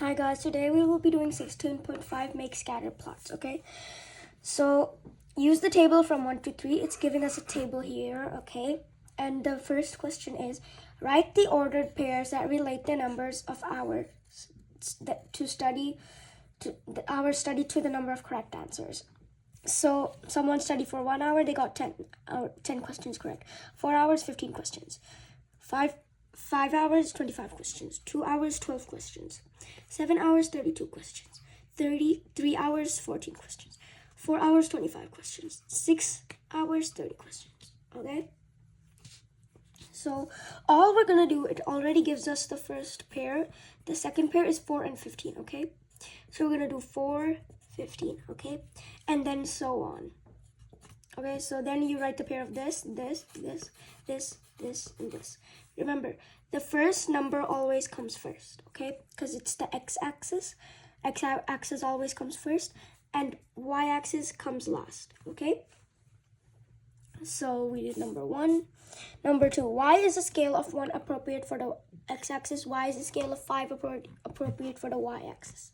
Hi guys, today we will be doing 16.5 make scatter plots, okay? So use the table from 1 to 3. It's giving us a table here, okay? And the first question is, write the ordered pairs that relate the numbers of hours hours studied to the number of correct answers. So someone studied for 1 hour, they got 10 questions correct. 4 hours, 15 questions. 5 hours, 25 questions. 2 hours, 12 questions. 7 hours, 32 questions. 3 hours, 14 questions. 4 hours, 25 questions. 6 hours, 30 questions. Okay? So all we're gonna do, it already gives us the first pair. The second pair is 4 and 15, okay? So we're gonna do 4, 15, okay? And then so on. Okay, so then you write the pair of this, and this. Remember, the first number always comes first, okay? Because it's the x-axis. X-axis always comes first, and y-axis comes last, okay? So we did number 1. Number 2, y is a scale of 1 appropriate for the x-axis. Y is a scale of 5 appropriate for the y-axis.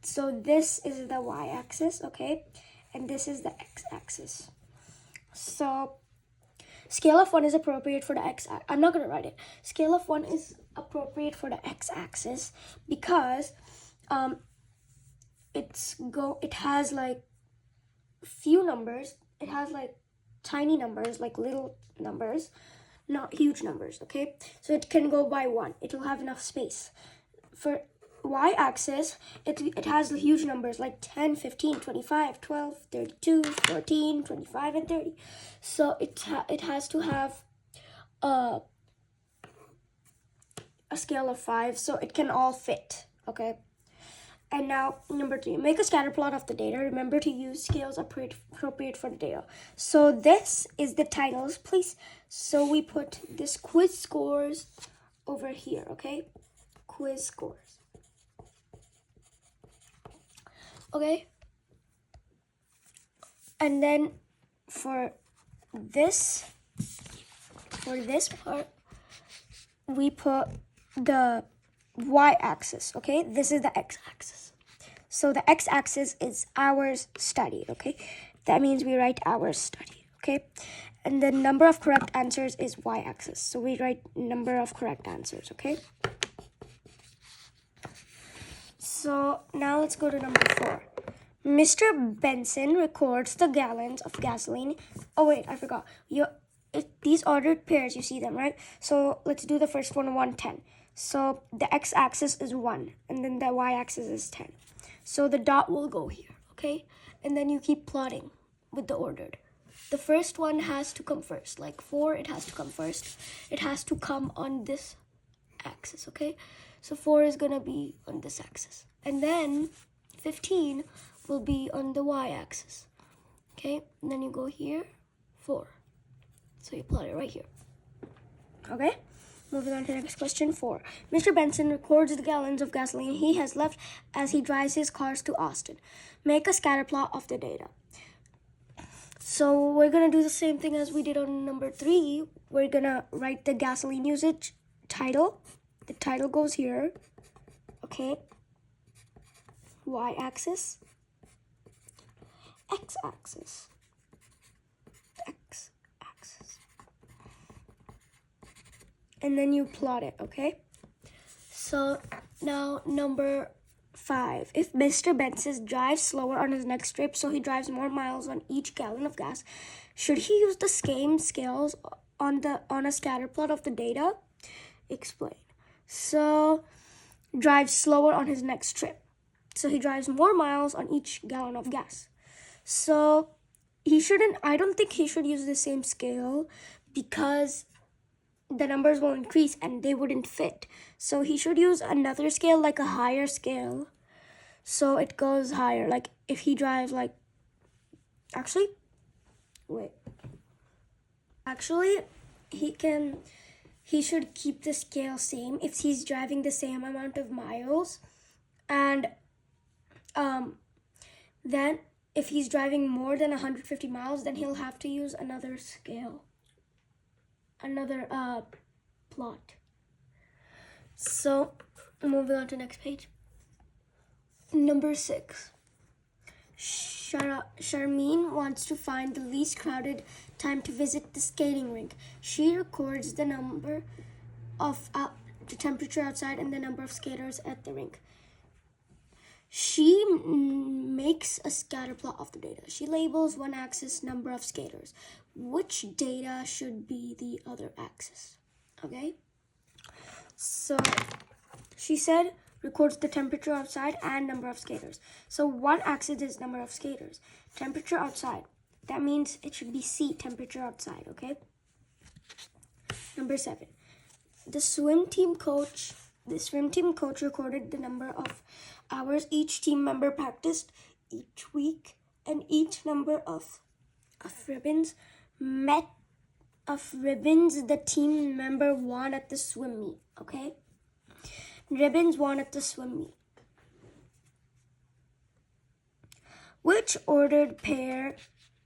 So this is the y-axis, okay? And this is the x-axis. So scale of 1 is appropriate for the x-axis. I'm not going to write it. Scale of 1 is appropriate for the x-axis because it has like few numbers. It has like tiny numbers, like little numbers, not huge numbers, okay? So it can go by 1. It'll have enough space. For y-axis, it has huge numbers like 10, 15, 25, 12, 32, 14, 25, and 30. So it has to have a scale of 5, so it can all fit, okay? And now, number 3, make a scatter plot of the data. Remember to use scales appropriate for the data. So this is the titles, please. So we put this quiz scores over here, okay? Quiz scores. Okay? And then for this part, we put the y-axis, okay? This is the x-axis. So the x-axis is hours studied, okay? That means we write hours studied, okay? And the number of correct answers is y-axis. So we write number of correct answers, okay? So now let's go to number 4. Mr. Benson records the gallons of gasoline. Oh wait, I forgot. These ordered pairs, you see them, right? So let's do the first one, 110. So the x-axis is 1, and then the y-axis is 10. So the dot will go here, okay? And then you keep plotting with the ordered. The first one has to come first. Like 4, it has to come first. It has to come on this axis, okay? So 4 is gonna be on this axis. And then 15 will be on the y-axis, okay? And then you go here, 4. So you plot it right here, okay? Moving on to the next question, 4. Mr. Benson records the gallons of gasoline he has left as he drives his cars to Austin. Make a scatter plot of the data. So we're gonna do the same thing as we did on number 3. We're gonna write the gasoline usage title. The title goes here, okay? Y-axis, x-axis, x-axis. And then you plot it, okay? So now number 5. If Mr. Benson drives slower on his next trip, so he drives more miles on each gallon of gas, should he use the same scales on a scatter plot of the data? Explain. So drives slower on his next trip. So he drives more miles on each gallon of gas. So I don't think he should use the same scale because the numbers will increase and they wouldn't fit. So he should use another scale, like a higher scale. So it goes higher. Like if he drives he should keep the scale same if he's driving the same amount of miles. And then if he's driving more than 150 miles, then he'll have to use another scale, another plot. So moving on to the next page. Number 6. Charmaine wants to find the least crowded time to visit the skating rink. She records the number of the temperature outside and the number of skaters at the rink. She makes a scatter plot of the data. She labels one axis number of skaters. Which data should be the other axis? Okay? So she said records the temperature outside and number of skaters. So what axis is number of skaters? Temperature outside. That means it should be C, temperature outside, okay? Number 7. The swim team coach recorded the number of hours each team member practiced each week and each number of ribbons the team member won at the swim meet, okay? Ribbons won at the swim meet. Which ordered pair,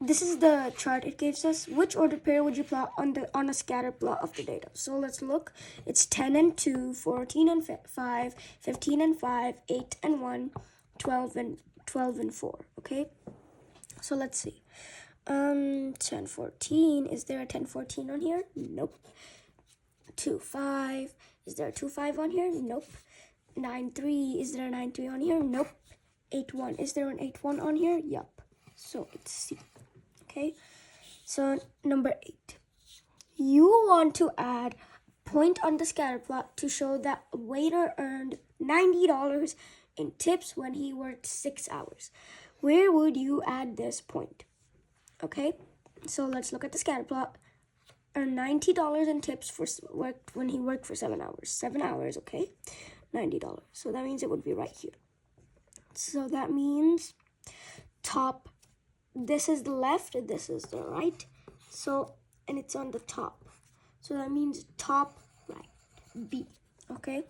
this is the chart it gives us. Which ordered pair would you plot on a scatter plot of the data? So let's look. It's 10 and 2, 14 and 5, 15 and 5, 8 and 1, 12 and 4, okay? So let's see. 10, 14, is there a 10, 14 on here? Nope. 2, 5, is there a 2, 5 on here? Nope. 9, 3, is there a 9, 3 on here? Nope. 8, 1, is there an 8, 1 on here? Yup. So it's C. Okay, so number 8. You want to add a point on the scatter plot to show that a waiter earned $90 in tips when he worked 6 hours. Where would you add this point? Okay, so let's look at the scatter plot. Earned $90 in tips when he worked for 7 hours. 7 hours, okay, $90. So that means it would be right here. So that means top. This is the left, this is the right. So, and it's on the top. So that means top right, B, okay?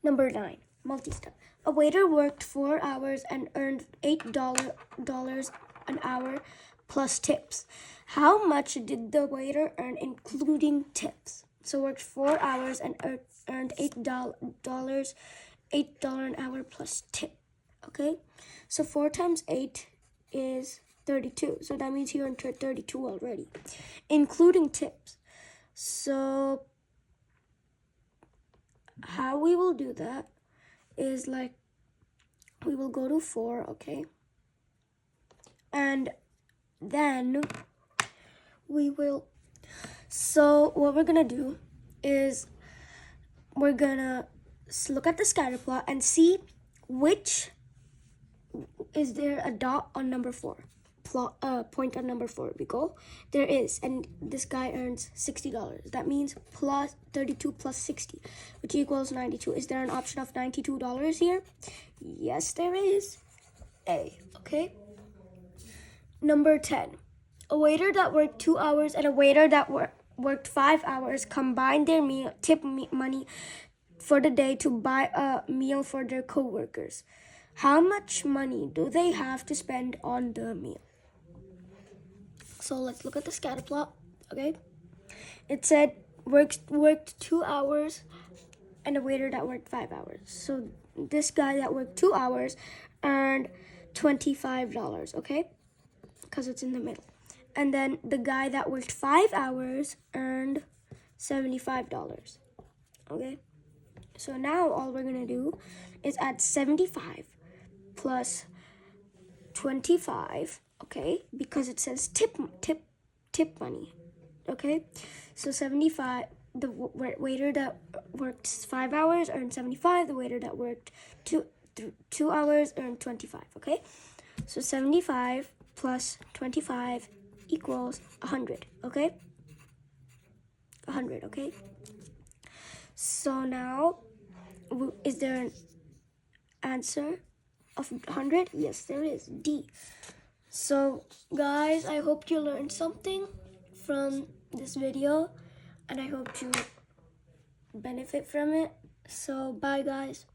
Number 9, multi-step. A waiter worked 4 hours and earned $8 an hour plus tips. How much did the waiter earn including tips? So worked 4 hours and earned $8 an hour plus tip, okay? So 4 times 8 is 32. So that means he earned 32 already, including tips. So how we will do that is like we will go to 4, okay? And then we will, so what we're gonna do is we're gonna look at the scatter plot and see which is there a dot on number 4? Point on number 4. We go. There is, and this guy earns $60. That means plus 32 plus 60, which equals 92. Is there an option of $92 here? Yes, there is. A. Okay. Number 10. A waiter that worked 2 hours and a waiter that worked 5 hours combined their money for the day to buy a meal for their co-workers. How much money do they have to spend on the meal? So let's look at the scatter plot, okay? It said worked 2 hours and a waiter that worked 5 hours. So this guy that worked 2 hours earned $25, okay? Because it's in the middle. And then the guy that worked 5 hours earned $75, okay? So now all we're gonna do is add 75 plus 25, okay? Because it says tip money, okay? So 75, the waiter that worked 5 hours earned 75. The waiter that worked 2 hours earned 25, okay? So 75 plus 25 equals 100, okay? 100, okay? So now, is there an answer of 100? Yes, there is. D. So guys, I hope you learned something from this video and I hope you benefit from it. So bye guys.